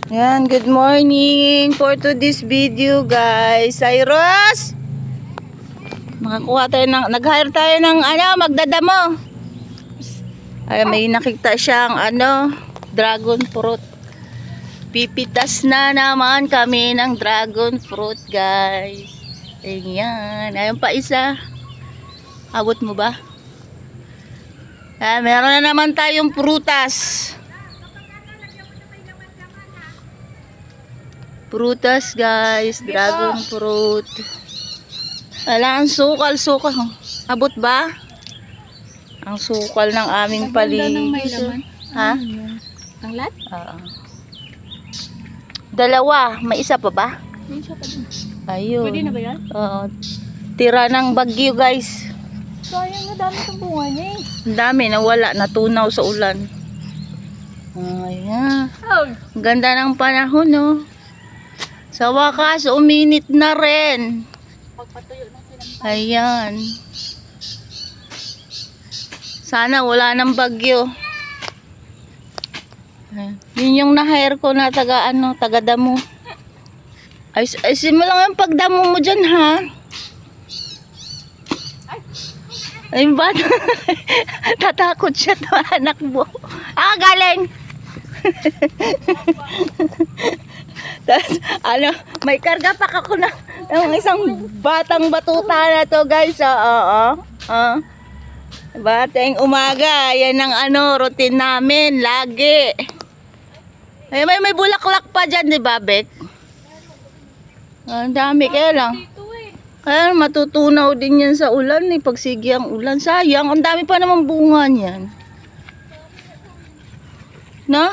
Yan, good morning for today's video, guys. Cyrus, makakuha tayo ng, nag-hire tayo ng magdadamo. Ay, may nakita siyang dragon fruit. Pipitas na naman kami ng dragon fruit, guys. Ayan, ayun pa isa. Abot mo ba? Meron na naman tayong prutas. Prutas, guys, dragon fruit. Wala, ang sukal. Abot ba? Ang sukal ng aming paligid. Ha? Ang lat? Oo. Dalawa. May isa pa ba? May isa pa din. Ayun. Pwede na ba yan? Oo. Tira ng bagyo, guys. Sayang na dami itong bunga niya eh. Ang dami, nawala. Natunaw sa ulan. Ayan. Oh. Ang ganda ng panahon, no? Sa wakas, uminit na rin. Pagpatuyo na sila. Ayan. Sana wala ng bagyo. Yun yung na-hire ko na taga-damo. Ayusin mo lang yung pagdamo mo dyan, ha? Ay, bata. Tatakot siya to, anak mo. Galing! Tapos, may karga pa ako ng isang batang batuta na to, guys. Batang umaga. Yan ang routine namin. Lagi. Ay, may bulaklak pa dyan, di ba, Bek? Ang dami, kaya lang. Kaya matutunaw din yan sa ulan, pagsigi ang ulan. Sayang, ang dami pa naman bunga niyan. No?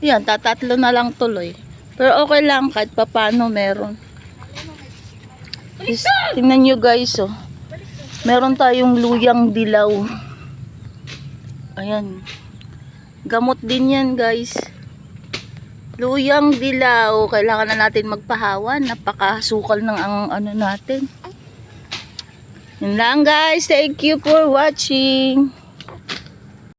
Yan, tatatlo na lang tuloy. Pero okay lang, kahit papano meron. Tingnan nyo, guys, oh. Meron tayong luyang dilaw. Ayan. Gamot din yan, guys. Luyang dilaw. Kailangan na natin magpahawan. Napakasukal ng natin. Yun lang, guys. Thank you for watching.